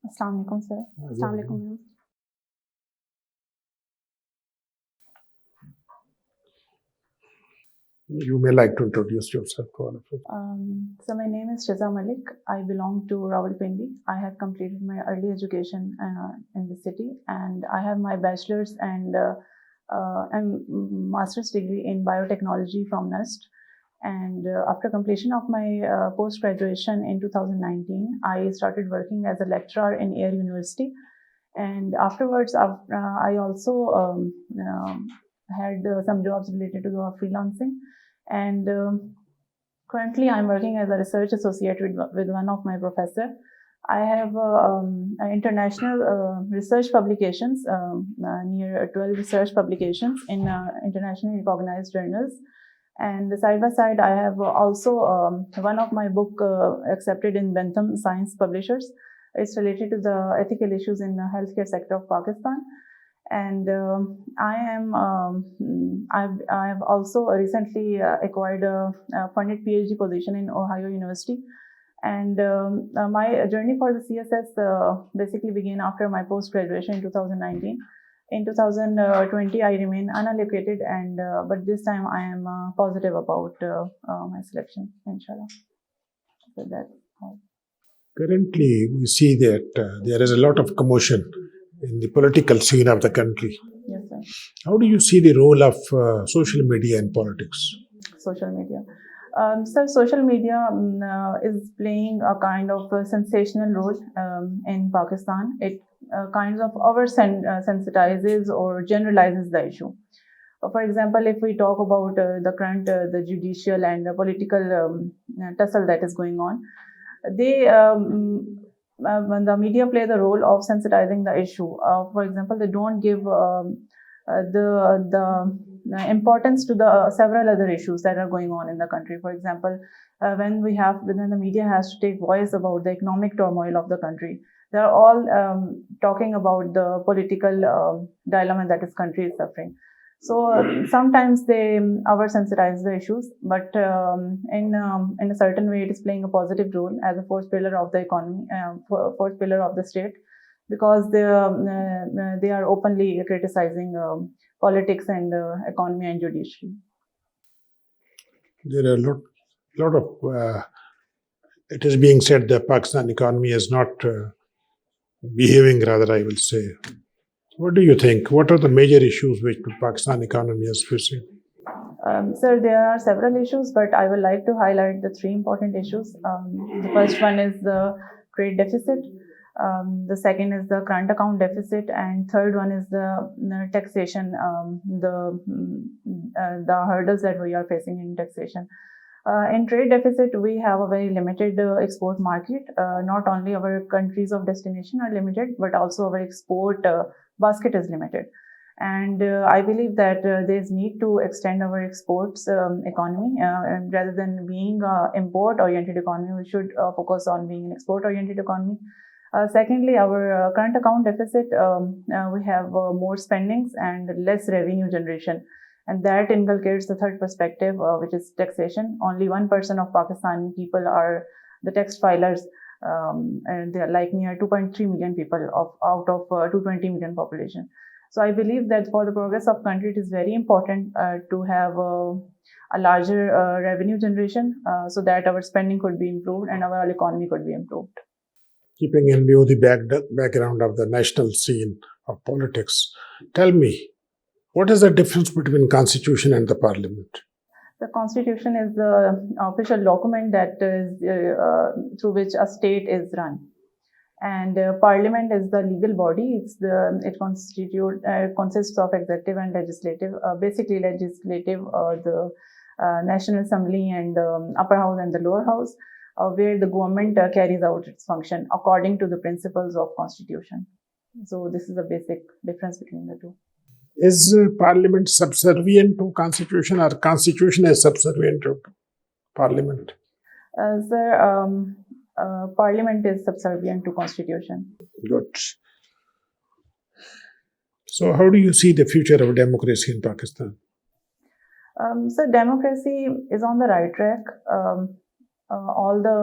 Assalamu alaikum, sir. Assalamu alaikum. You may like to introduce yourself to all of us. So my name is Shiza Malik. I belong to Rawalpindi. I have completed my early education in the city, and I have my bachelor's and master's degree in biotechnology from NUST. And after completion of my post-graduation in 2019, I started working as a lecturer in Air University. And afterwards, I also had some jobs related to freelancing. And currently, I'm working as a research associate with one of my professor. I have international research publications, near 12 research publications in internationally recognized journals. And side by side, I have also one of my book accepted in Bentham Science Publishers. It's related to the ethical issues in the healthcare sector of Pakistan. And I have also recently acquired a funded PhD position in Ohio University. And my journey for the CSS basically began after my post-graduation in 2019. In 2020, I remain unallocated, and but this time I am positive about my selection, inshallah. So that's all. Currently, we see that there is a lot of commotion in the political scene of the country. Yes, sir. How do you see the role of social media in politics? Social media. So social media is playing a kind of a sensational role in Pakistan. It kind of sensitizes or generalizes the issue. For example, if we talk about the current, the judicial and the political tussle that is going on, when the media play the role of sensitizing the issue. For example, they don't give the importance to the several other issues that are going on in the country. For example, when the media has to take voice about the economic turmoil of the country, they are all talking about the political dilemma that this country is suffering. So sometimes they oversensitize the issues, but in a certain way, it is playing a positive role as a fourth pillar of the economy, fourth pillar of the state, because they are openly criticizing politics and economy and judiciary. There are a lot of. It is being said that Pakistan economy is not behaving. Rather, I will say. What do you think? What are the major issues which the Pakistan economy is facing? Sir, there are several issues, but I would like to highlight the three important issues. The first one is the trade deficit. The second is the current account deficit, and third one is the taxation, the hurdles that we are facing in taxation. In trade deficit, we have a very limited export market. Not only our countries of destination are limited, but also our export basket is limited. And I believe that there is need to extend our exports economy, and rather than being import-oriented economy, we should focus on being an export-oriented economy. Secondly, our current account deficit, we have more spendings and less revenue generation. And that inculcates the third perspective, which is taxation. Only 1% of Pakistani people are the tax filers, and they are like near 2.3 million people out of 220 million population. So I believe that for the progress of country, it is very important to have a larger revenue generation so that our spending could be improved and our economy could be improved. Keeping in view the background of the national scene of politics, tell me, what is the difference between Constitution and the Parliament? The Constitution is the official document that is through which a state is run. And Parliament is the legal body. It consists of executive and legislative. Basically, legislative, the National Assembly and upper house and the lower house, where the government carries out its function according to the principles of Constitution. So this is the basic difference between the two. Is Parliament subservient to Constitution, or Constitution is subservient to Parliament? Sir, Parliament is subservient to Constitution. Good. So how do you see the future of democracy in Pakistan? So democracy is on the right track. all the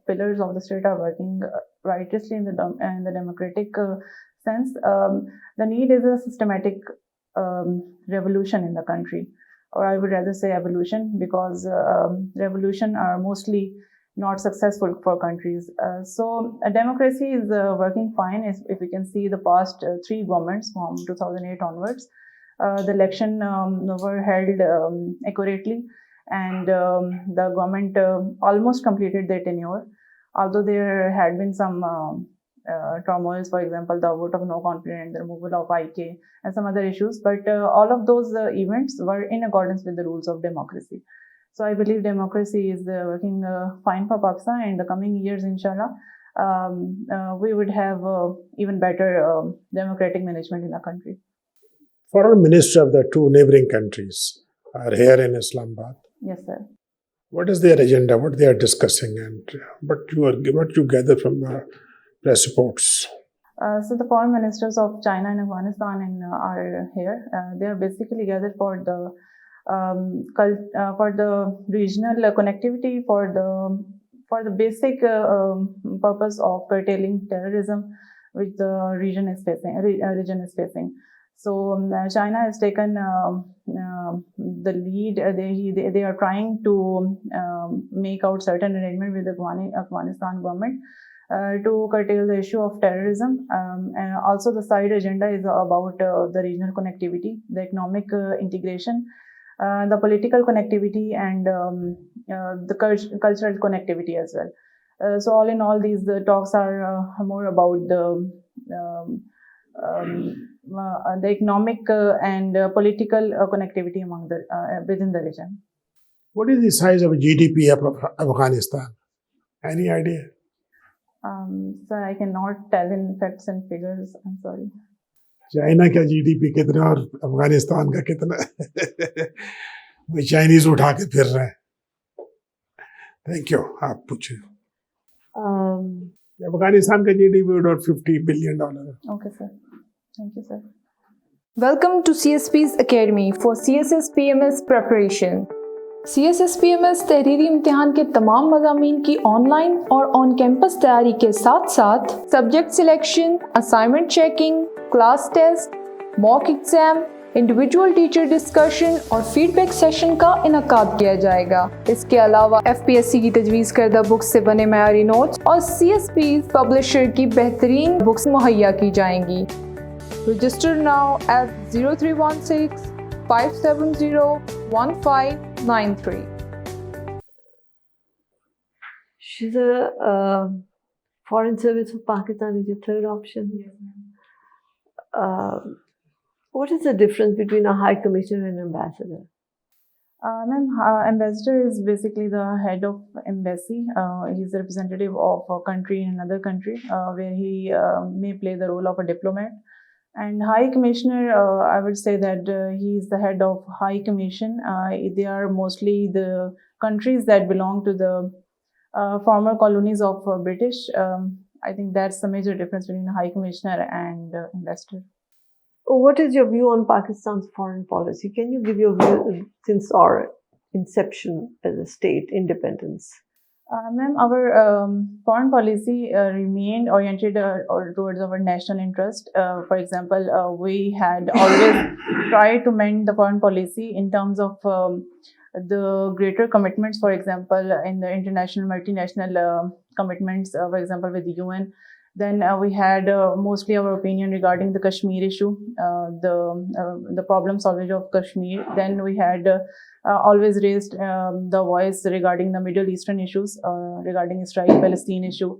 pillars of the state are working righteously in the democratic sense. The need is a systematic revolution in the country, or I would rather say evolution, because revolution are mostly not successful for countries. So democracy is working fine if we can see the past three governments from 2008 onwards. The election were held accurately, and the government almost completed their tenure, although there had been some turmoils, for example, the vote of no confidence, the removal of IK, and some other issues. But all of those events were in accordance with the rules of democracy. So I believe democracy is working fine for Pakistan. In the coming years, inshallah, we would have even better democratic management in the country. Foreign minister of the two neighboring countries are here in Islamabad. Yes, sir. What is their agenda? What they are discussing, and what you gather from the press reports? So the foreign ministers of China and Afghanistan are here. They are basically gathered for the regional connectivity, for the basic purpose of curtailing terrorism, which the region is facing. So China has taken the lead. They are trying to make out certain arrangement with the Afghanistan government to curtail the issue of terrorism. And also the side agenda is about the regional connectivity, the economic integration, the political connectivity, and the cultural connectivity as well. So all in all, these talks are more about the economic and political connectivity among within the region. What is the size of GDP of Afghanistan? Any idea? So I cannot tell in facts and figures. I'm sorry. China का GDP कितना और अफगानिस्तान का कितना? वो Chinese उठा के फिर रहे हैं. Thank you. आप पूछिए. अफगानिस्तान का GDP about $50 billion. Okay, sir. Thank you, sir. Welcome to CSPs Academy for CSS PMS preparation. CSS PMS तहरीरी इम्तिहान के तमाम मज़ामीन की ऑनलाइन और ऑन कैंपस तैयारी के साथ साथ subject selection, assignment checking, class test, mock exam, individual teacher discussion और फीडबैक सेशन का इनकाद किया जाएगा. इसके अलावा FPSC की तजवीज़ करदा बुक्स से बने मयारी नोट्स और CSPs पब्लिशर की बेहतरीन बुक्स मुहैया की जाएंगी. Register now at 0316 570 1593. Shiza, Foreign Service of Pakistan is your third option. Yes, ma'am. What is the difference between a High Commissioner and ambassador? Ma'am, ambassador is basically the head of embassy. He's a representative of a country in another country, where he may play the role of a diplomat. And High Commissioner, I would say that he is the head of High Commission. They are mostly the countries that belong to the former colonies of British. I think that's the major difference between a High Commissioner and ambassador. What is your view on Pakistan's foreign policy? Can you give your view since our inception as a state, independence? Ma'am, our foreign policy remained oriented towards our national interest. For example, we had always tried to mend the foreign policy in terms of the greater commitments, for example, in the international, multinational commitments, for example, with the UN. Then we had mostly our opinion regarding the Kashmir issue, the problem solving of Kashmir. Then we had always raised the voice regarding the Middle Eastern issues, regarding Israel-Palestine issue.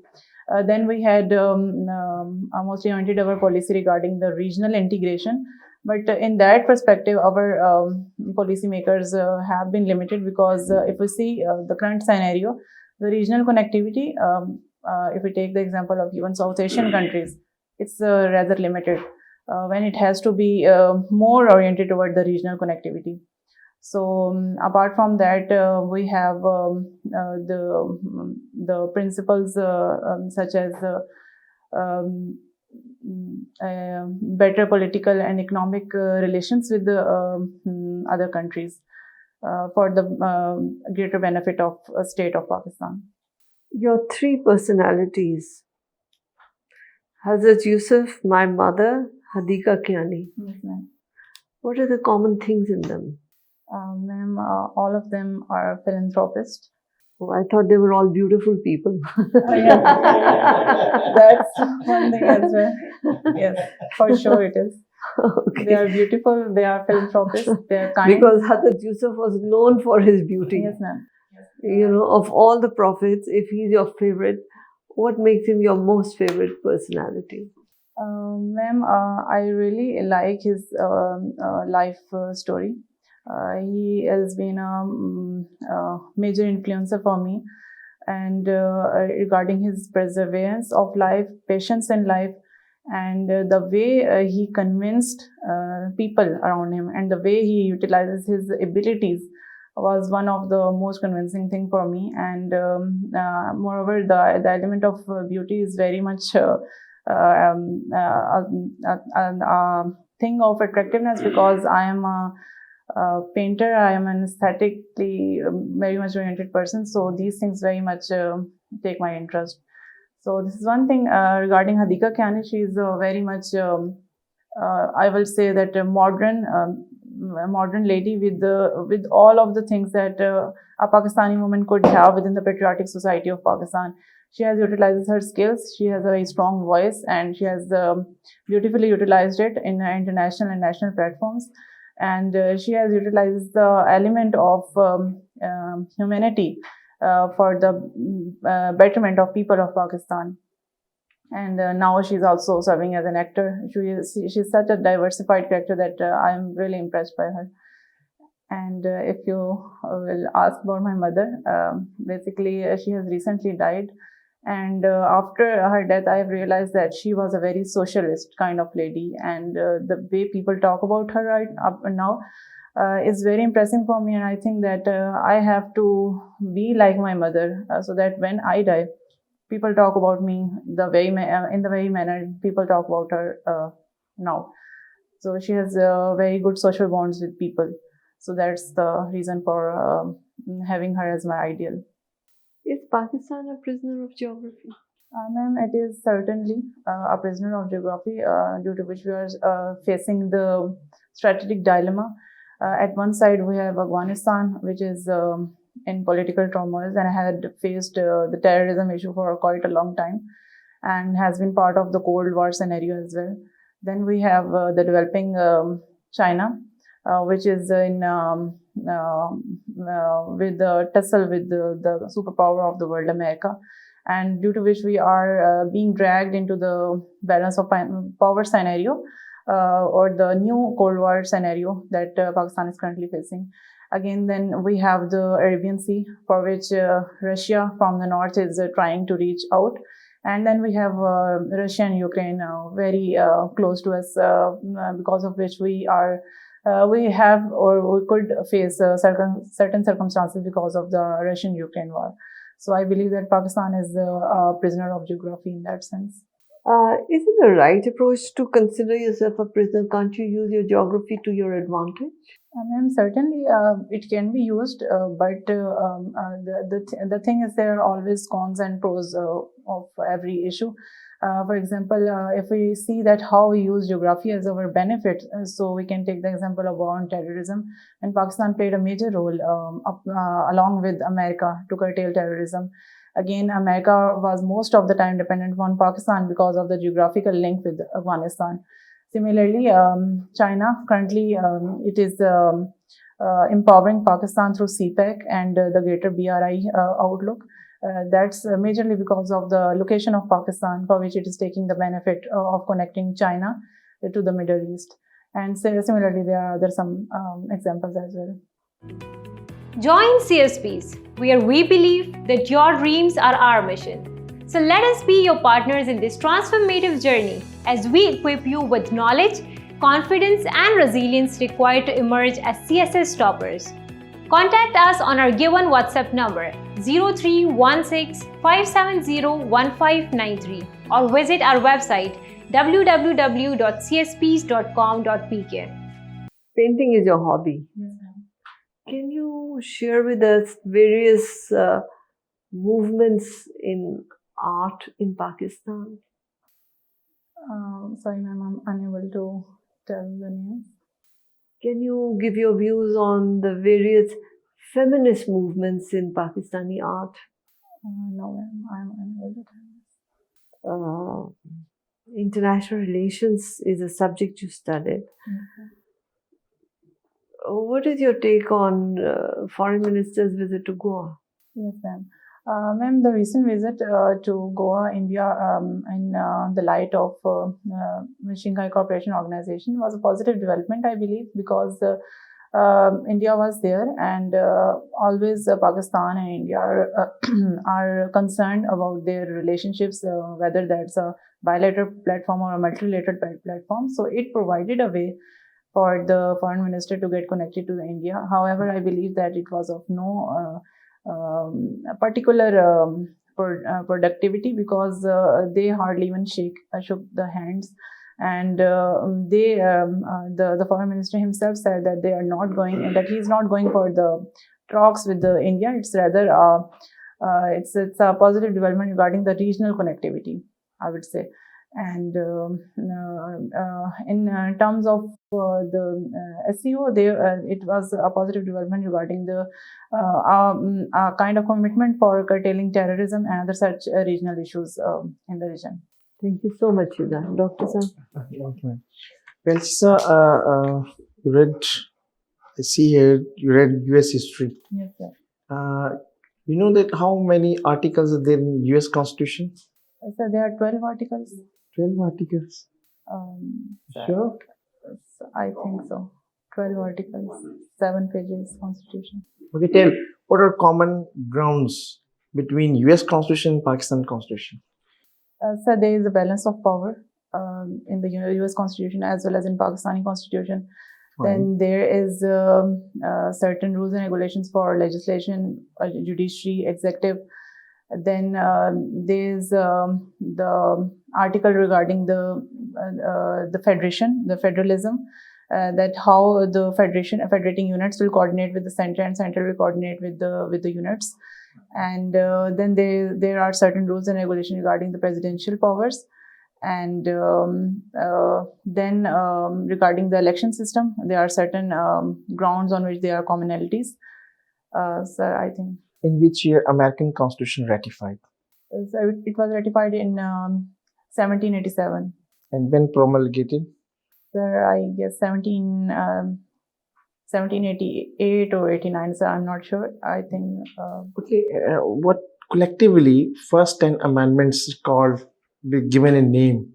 Then we had mostly oriented our policy regarding the regional integration. But in that perspective, our policymakers have been limited because if we see the current scenario, the regional connectivity, if we take the example of even South Asian countries, it's rather limited when it has to be more oriented toward the regional connectivity. So apart from that, we have the principles such as better political and economic relations with the other countries for the greater benefit of state of Pakistan. Your three personalities. Hazrat Yusuf, my mother, Hadika Kiani. Yes, ma'am. What are the common things in them? Ma'am, all of them are philanthropists. Oh, I thought they were all beautiful people. That's one thing as well. Yes, for sure it is. Okay. They are beautiful, they are philanthropists, they are kind. Because Hazrat Yusuf was known for his beauty. Yes, ma'am. You know, of all the prophets, if he's your favorite, what makes him your most favorite personality? Ma'am, I really like his life story. He has been a major influencer for me, and regarding his perseverance of life, patience in life, and the way he convinced people around him, and the way he utilizes his abilities was one of the most convincing thing for me. And moreover, the element of beauty is very much a thing of attractiveness, because I am a painter, I am an aesthetically very much oriented person, so these things very much take my interest. So this is one thing. Regarding Hadika Kiani, she is very much I will say that a modern lady with all of the things that a Pakistani woman could have within the patriotic society of Pakistan. She has utilized her skills. She has a very strong voice, and she has beautifully utilized it in international and national platforms. And she has utilized the element of humanity for the betterment of people of Pakistan. And now she's also serving as an actor. She's such a diversified character that I am really impressed by her. And if you will ask about my mother, basically she has recently died. And after her death, I have realized that she was a very socialist kind of lady. And the way people talk about her right up and now is very impressive for me. And I think that I have to be like my mother, so that when I die, people talk about me in the very manner people talk about her now. So she has very good social bonds with people. So that's the reason for having her as my ideal. Is Pakistan a prisoner of geography? Ma'am, it is certainly a prisoner of geography, due to which we are facing the strategic dilemma. At one side, we have Afghanistan, which is in political turmoil and had faced the terrorism issue for quite a long time, and has been part of the Cold War scenario as well. Then we have the developing China, which is in with the tussle with the superpower of the world, America, and due to which we are being dragged into the balance of power scenario, or the new Cold War scenario that Pakistan is currently facing. Again, then we have the Arabian Sea, for which Russia from the north is trying to reach out. And then we have Russia and Ukraine very close to us, because of which we have or we could face certain circumstances because of the Russian-Ukraine war. So I believe that Pakistan is a prisoner of geography in that sense. Is it a right approach to consider yourself a prisoner? Can't you use your geography to your advantage? Ma'am, certainly it can be used, but the thing is, there are always cons and pros of every issue. For example, if we see that how we use geography as our benefit, so we can take the example of war on terrorism, and Pakistan played a major role along with America to curtail terrorism. Again, America was most of the time dependent on Pakistan because of the geographical link with Afghanistan. Similarly, China currently it is empowering Pakistan through CPEC and the greater BRI outlook. That's majorly because of the location of Pakistan, for which it is taking the benefit of connecting China to the Middle East. And similarly, there are some examples as well. Join CSPs, where we believe that your dreams are our mission. So let us be your partners in this transformative journey as we equip you with knowledge, confidence, and resilience required to emerge as CSS toppers. Contact us on our given WhatsApp number 0316 570 1593 or visit our website www.csps.com.pk. Painting is your hobby. Yes, ma'am. Can you share with us various movements in art in Pakistan? Sorry, ma'am, I'm unable to tell the names. Can you give your views on the various feminist movements in Pakistani art? No, ma'am, I'm unable to tell. International relations is a subject you studied. What is your take on foreign minister's visit to Goa? Yes, ma'am. Ma'am, the recent visit to Goa, India, in the light of Shanghai Cooperation Organization was a positive development, I believe, because India was there, and always Pakistan and India are concerned about their relationships, whether that's a bilateral platform or a multilateral platform. So it provided a way for the foreign minister to get connected to India. However, I believe that it was of no particular productivity, because they hardly even shook the hands, and the foreign minister himself said that they are not going, and that he is not going for the talks with the India. It's rather it's a positive development regarding the regional connectivity, I would say. And in terms of the SEO, it was a positive development regarding the kind of commitment for curtailing terrorism and other such regional issues in the region. Thank you so much, Shiza. Dr. Sir. Well, Shiza, you read, I see here, you read US history. Yes, sir. You know that how many articles are there in US Constitution? So there are 12 articles. 12 articles. Sure? I think so. 12 articles, 7 pages Constitution. Okay, tell, what are common grounds between US Constitution and Pakistan Constitution? So there is a balance of power in the US Constitution as well as in Pakistani Constitution. Then there is certain rules and regulations for legislation, judiciary, executive. Then there's the article regarding the federation, the federalism, that how the federating units will coordinate with the center, and center will coordinate with the units. And then there are certain rules and regulations regarding the presidential powers. And then regarding the election system, there are certain grounds on which there are commonalities. So I think. In which year American Constitution ratified? So it was ratified in 1787. And when promulgated? Sir, I guess 1788 or 89, so I'm not sure. I think. Okay, what collectively first 10 amendments called, be given a name?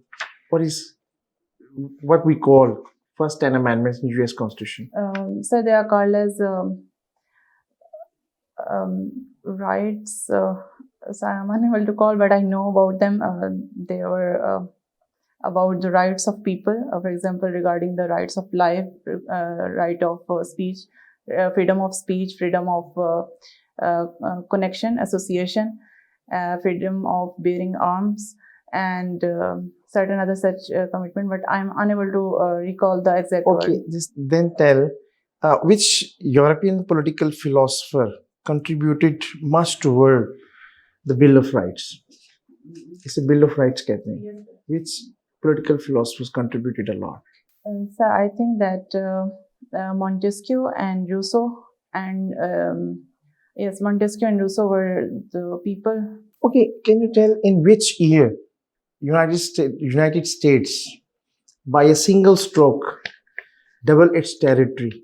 What we call first 10 amendments in US Constitution? So they are called as rights. So I'm unable to call, but I know about them. They were about the rights of people, for example, regarding the rights of life, right of speech, freedom of speech, freedom of connection, association, freedom of bearing arms, and certain other such commitment, but I'm unable to recall the exact word. Okay, then tell which European political philosopher contributed much toward the Bill of Rights? It's a Bill of Rights, कहते हैं. Which political philosophers contributed a lot? So I think that Montesquieu and Rousseau, and yes, Montesquieu and Rousseau were the people. Okay, can you tell in which year United States, by a single stroke, double its territory?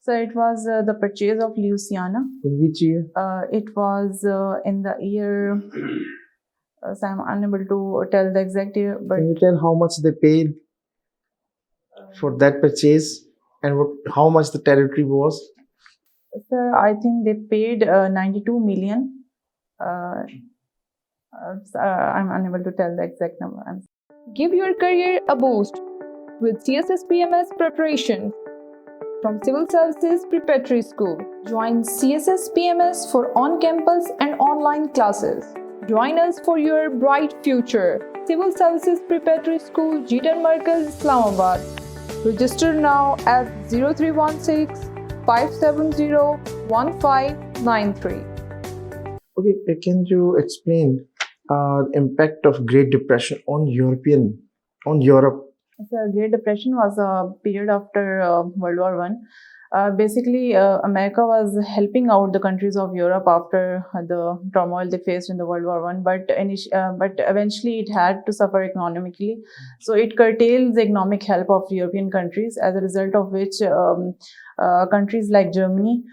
So it was the purchase of Louisiana. In which year? It was in the year. So I'm unable to tell the exact year. But can you tell how much they paid for that purchase, and how much the territory was? Sir, I think they paid 92 million. I'm unable to tell the exact number. Give your career a boost with CSS PMS preparation from Civil Services Preparatory School. Join CSS PMS for on-campus and online classes. Join us for your bright future. Civil Services Preparatory School, Jeetan Markaz, Islamabad. Register now at 0316 570 1593. Okay, can you explain the impact of Great Depression on Europe? The Great Depression was a period after World War One. Basically, America was helping out the countries of Europe after the turmoil they faced in the World War One, but eventually it had to suffer economically. So it curtailed the economic help of European countries, as a result of which countries like Germany,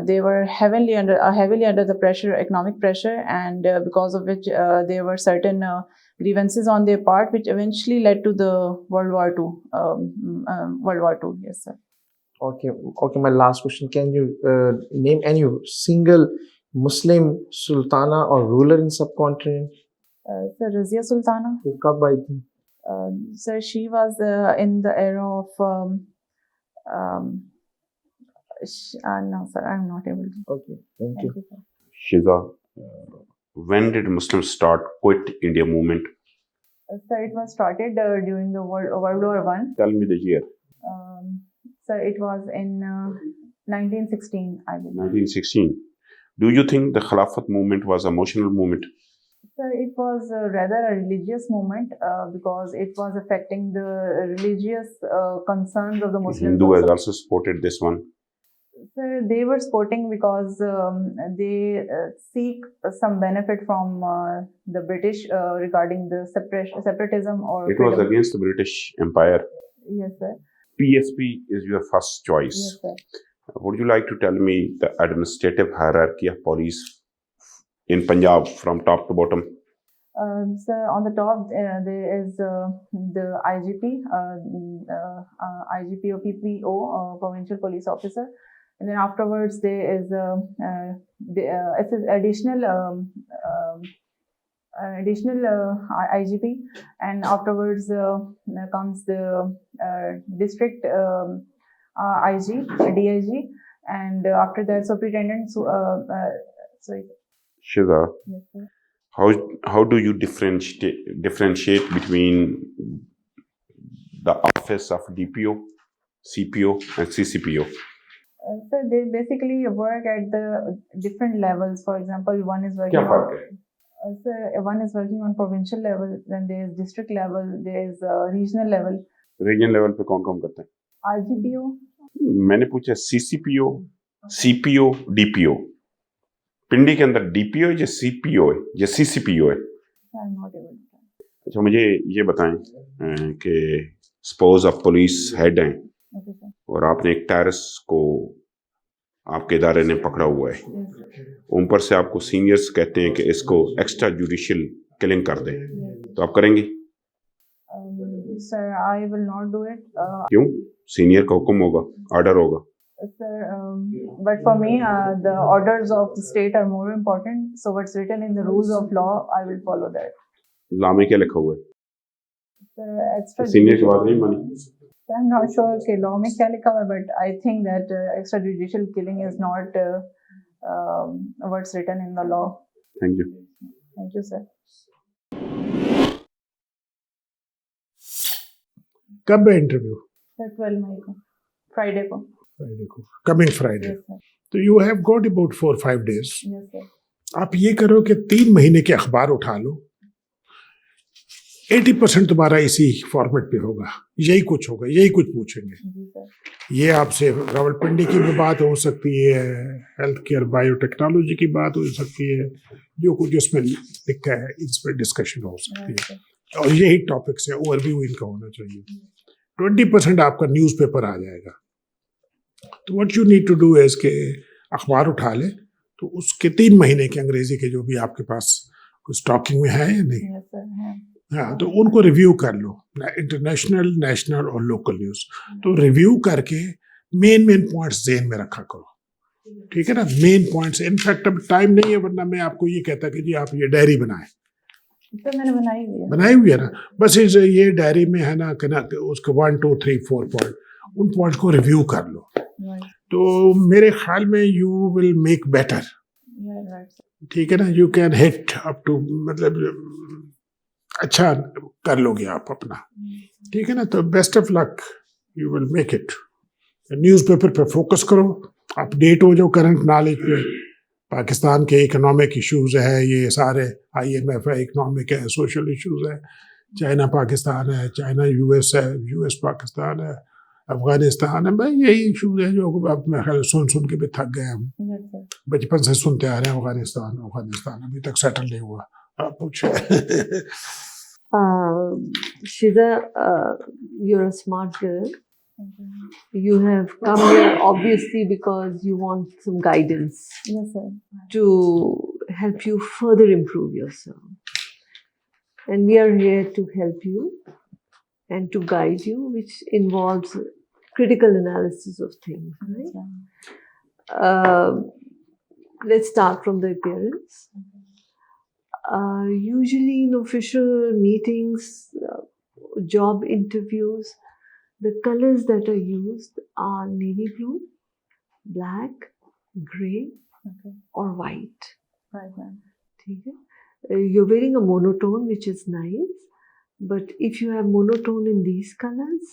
they were heavily under the pressure, economic pressure, and because of which there were certain grievances on their part, which eventually led to the World War II. World War II, yes, sir. Okay. My last question: can you name any single Muslim sultana or ruler in subcontinent? Sir, Razia Sultana. वो कब आई थी? Sir, she was in the era of. No, sir, I'm not able to. Okay, thank you. Sir. Shiza, when did Muslims start quit India movement? Sir, it was started during the World War One. Tell me the year. Sir, it was in 1916, I believe. 1916. Do you think the Khilafat movement was a emotional movement? Sir, it was rather a religious movement because it was affecting the religious concerns of the Muslims. Hindu has also supported this one. Sir, they were supporting because they seek some benefit from the British regarding the separatism or. It was against the British Empire. Yes, sir. PSP is your first choice. Yes, sir. Would you like to tell me the administrative hierarchy of police in Punjab from top to bottom? Sir, on the top there is the IGP, IGP or PPO, Provincial Police Officer, and then afterwards there is additional IGP, and afterwards comes the district IG, DIG, and after that superintendent. Sorry. Shiza, Yes, sir. how do you differentiate between the office of DPO, CPO, and CCPO? So they basically work at the different levels. For example, one is working. क्या फर्क है? So one is working on provincial level, then there is district level, there is regional level. Region level पे कौन काम करता है? RGPO. मैंने पूछा CCPO, CPO, DPO. पिंडी के अंदर DPO या CPO है या CCPO है? I'm not able to. अच्छा, मुझे ये बताएं कि सपोज आप पुलिस हेड हैं Okay, sir. और आपने एक टेररिस्ट को आपके इदारे ने पकड़ा हुआ है, Yes, sir. ऊपर से आपको सीनियर्स कहते हैं कि इसको एक्स्ट्रा जुडिशियल किलिंग कर दें, तो आप करेंगे? Sir, I will not do it. क्यों? सीनियर का हुक्म होगा, ऑर्डर होगा. Sir, but for me, the orders of the state are more important. So what's written in the rules of law, I will follow that. Law में क्या लिखा हुआ है? Sir, extra. सीनियर की बात नहीं मानी. I'm not sure कि law में क्या लिखा हुआ है, but I think that extrajudicial killing is not what's written in the law. Thank you. Thank you, sir. कब है इंटरव्यू? Sir, 12 मई को, Friday को. फ्राइडे को, कमिंग फ्राइडे. Yes, sir. तो you have got about 4-5 days. Yes, sir. आप ये करो कि 3 महीने के अखबार उठा लो, 80% तुम्हारा इसी फॉर्मेट पे होगा, यही कुछ होगा, यही कुछ पूछेंगे. जी सर. ये आपसे रावलपिंडी की भी बात हो सकती है, हेल्थ केयर बायोटेक्नोलॉजी की बात हो सकती है, जो कुछ उसमें लिखा है इस पर डिस्कशन हो सकती है, और यही टॉपिक्स है, ओवरव्यू इनका होना चाहिए. 20% आपका न्यूज़पेपर आ जाएगा. तो what you need to do is के अखबार उठा ले, तो उसके 3 महीने के अंग्रेजी के जो भी आपके पास कुछ स्टॉकिंग में है या नहीं, Yes, sir. हाँ. हाँ, तो उनको रिव्यू कर लो, इंटरनेशनल, नेशनल और लोकल न्यूज़. तो रिव्यू करके मेन पॉइंट्स ज़हन में रखा करो, ठीक है ना. Main points. इनफैक्ट अब टाइम नहीं है, वरना मैं आपको ये कहता कि जी आप ये डायरी बनाएं. तो मैंने बनाई हुई है. बनाई हुई है ना, बस ये डायरी में है ना कि उसके 1, 2, 3, 4 पॉइंट, उन पॉइंट्स को रिव्यू कर लो. Right. तो मेरे ख्याल में you will make better. Yeah, right. ठीक है ना. You can hit up to, मतलब अच्छा कर लोगे आप अपना, ठीक है ना. तो best of luck, you will make it. Newspaper पे फोकस करो, अपडेट हो जाओ करंट नॉलेज पे, पाकिस्तान के इकोनॉमिक इश्यूज है, ये सारे IMF है, इकोनॉमिक है, सोशल इश्यूज है, चाइना पाकिस्तान है, चाइना US है, US पाकिस्तान है, अफगानिस्तान है, भाई यही इश्यूज है जो अब मैं ख्याल सुन के भी थक गए हम। बचपन से सुनते आ रहे हैं अफगानिस्तान अफगानिस्तान, अभी तक सेटल नहीं हुआ। आप पूछे। Shiza, you're a smart girl. You have come here obviously because you want some guidance. Yes, sir. To help you further improve yourself. And we are here to help you and to guide you, which involves critical analysis of things. Right? Let's start from the appearance. Usually in official meetings, job interviews, the colors that are used are navy blue, black, grey, or white. Right, ma'am. You're wearing a monotone, which is nice, but if you have monotone in these colors,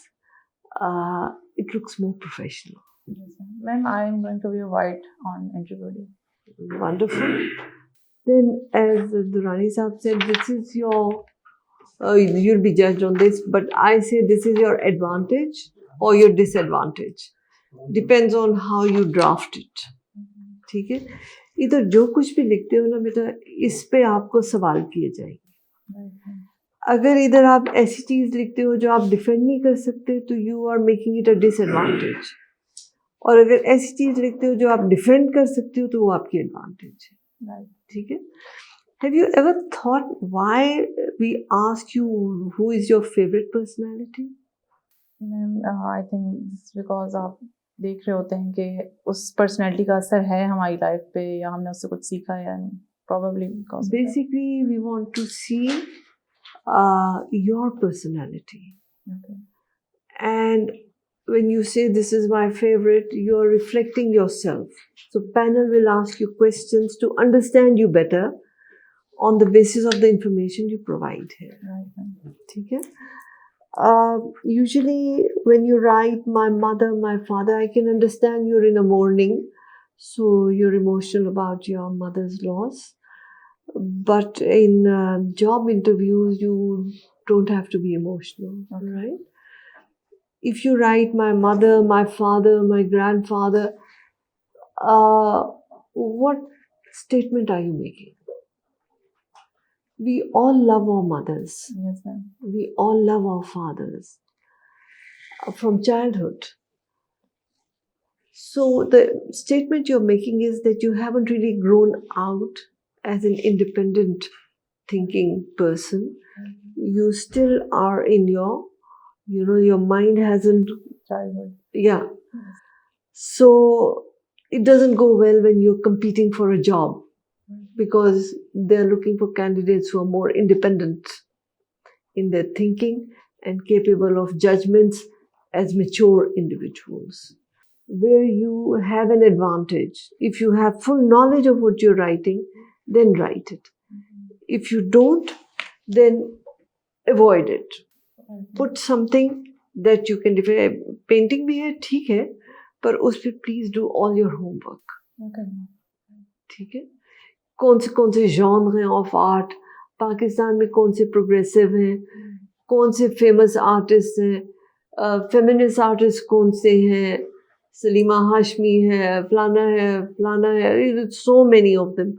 it looks more professional. Yes, ma'am. I am going to wear white on interview day. Wonderful. Then, as Durrani Saab said, this is your, you'll be judged on this, but I say this is your advantage or your disadvantage. Depends on how you draft it. ठीक है, इधर जो कुछ भी लिखते हो ना बेटा, इस पे आपको सवाल किए जाएंगे। अगर इधर आप ऐसी चीज लिखते हो जो आप डिफेंड नहीं कर सकते, तो you are making it a disadvantage. और अगर ऐसी चीज लिखते हो जो आप डिफेंड कर सकते हो, तो वो आपकी एडवांटेज है। ठीक है। Have you ever thought why we ask you who is your favorite personality? Ma'am, I think it's because आप देख रहे होते हैं कि उस पर्सनैलिटी का असर है हमारी लाइफ पे, या हमने उससे कुछ सीखा है या नहीं। Probably because basically we want to see your personality. Okay. And when you say this is my favorite, you're reflecting yourself. So panel will ask you questions to understand you better on the basis of the information you provide here. Right. ठीक है? Usually when you write my mother, my father, I can understand you're in a mourning, so you're emotional about your mother's loss. But in job interviews, you don't have to be emotional, right? If you write my mother, my father, my grandfather, what statement are you making? We all love our mothers. Yes, ma'am. We all love our fathers from childhood. So the statement you're making is that you haven't really grown out as an independent thinking person. You still are in your, your mind hasn't. Childhood. Yeah. So it doesn't go well when you're competing for a job, because they're looking for candidates who are more independent in their thinking and capable of judgments as mature individuals. Where you have an advantage, if you have full knowledge of what you're writing, then write it. If you don't, then avoid it. Put something that you can define. Painting भी है, ठीक है, पर उस पे please do all your homework. Okay. ठीक है। कौन से genre हैं of art, पाकिस्तान में कौन से प्रोग्रेसिव हैं, कौन से फेमस आर्टिस्ट हैं, फेमिनिस्ट आर्टिस्ट कौन से हैं, सलीमा हाशमी है, फलाना है, so many of them.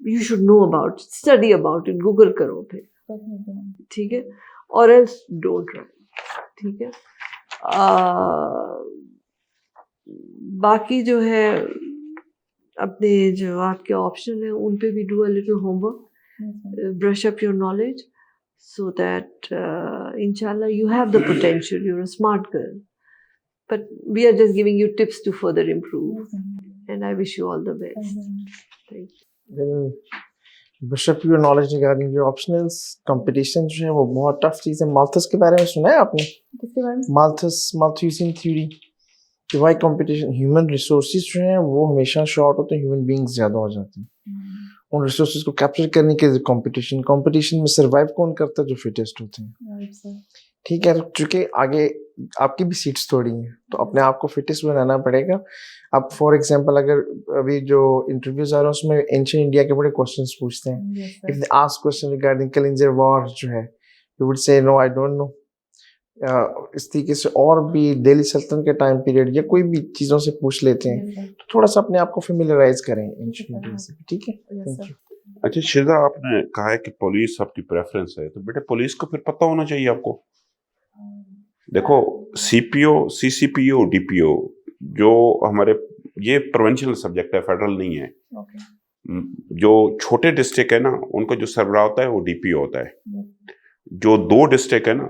You should know about it, study about it, Google करो फिर, ठीक है, or else don't write, ठीक है। बाकी जो है अपने जो आपके ऑप्शन है उन पे भी do a little homework, brush up your knowledge, so that inshallah you have the potential. You're a smart girl, but we are just giving you tips to further improve, and I wish you all the best. Thank you. Then brush up your knowledge regarding your optionals. Competition जो है वो बहुत tough चीज़ है। Malthus के बारे में सुना है आपने? किसके बारे में? माल्थुसियन थ्योरी कि वाई कंपटीशन, ह्यूमन रिसोर्सेज जो हैं वो हमेशा शॉर्ट होते हैं, ह्यूमन बींग्स ज़्यादा हो जाते हैं। उन रिसोर्सेज को कैप्चर करने के लिए कंपटीशन में सर्वाइव कौन करता है? जो फिटेस्ट होते हैं। ठीक है, चूंकि आगे आपकी भी सीट्स थोड़ी हैं, तो अपने आप को फिटेस्ट बनाना पड़ेगा। अब फॉर एग्जांपल अगर अभी जो इंटरव्यूज आ रहे हैं उसमें एंशिएंट इंडिया के बड़े क्वेश्चंस पूछते हैं। Yes, if sir. They ask question regarding Kalinjar war जो है, you would say no I don't know. इस तरीके से और भी दिल्ली सल्तनत के टाइम पीरियड या कोई भी चीज़ों से पूछ लेते हैं, Yes, sir. तो थोड़ा सा अपने आप को फेमिलराइज करें एंशिएंट इंडिया से, ठीक है? Yes, thank sir. यू। अच्छा शिजा, आपने कहा है कि पुलिस आपकी प्रेफरेंस है, तो बेटे पुलिस को फिर पता होना चाहिए आपको। देखो सीपीओ, सीसीपीओ, डीपीओ जो हमारे ये प्रोविंशियल सब्जेक्ट है, फेडरल नहीं है। Okay. जो छोटे डिस्ट्रिक्ट है ना उनको जो सरबराह होता है वो डीपीओ होता है। Yes. जो 2 डिस्ट्रिक्ट है ना,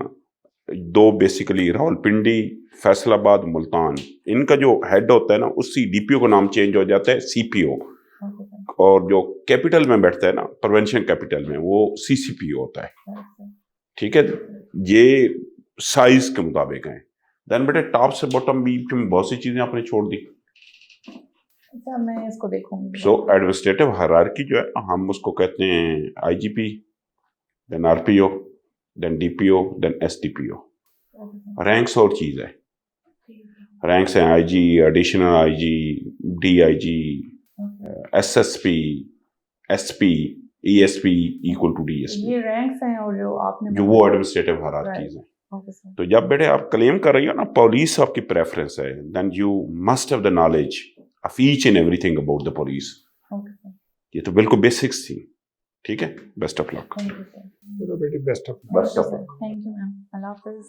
2 बेसिकली रावलपिंडी, फैसलाबाद, मुल्तान, इनका जो हेड होता है ना उसी डीपीओ का नाम चेंज हो जाता है सीपीओ। Okay, sir. और जो कैपिटल में बैठता है ना, प्रोविंशियल कैपिटल में, वो सीसीपीओ होता है। Right, sir. ठीक है, ये साइज के मुताबिक है। देन बेटे टॉप से बॉटम भी बहुत सी चीजें आपने छोड़ दी। सर मैं इसको देखूंगी। सो एडमिनिस्ट्रेटिव हायरार्की जो है हम उसको कहते हैं IGP, then RPO, then DPO, then SDPO. Okay, sir. Ranks और चीज है, रैंक्स हैं IG, additional IG, DIG, Okay. SSP, SP, ESP equal to DSP, ये रैंक्स हैं और जो आपने जो वो एडमिनिस्ट्रेटिव हायरार्कीज हैं। Okay, sir. तो जब बेटे आप क्लेम कर रही हो ना पुलिस आपकी प्रेफरेंस है, then you must have the knowledge of each and everything about the police. Okay, sir. ये तो बिल्कुल बेसिक्स थी। ठीक है, best of luck. Thank you, sir. चलो बेटी, best of best of luck. Thank you, ma'am. Allah Hafiz.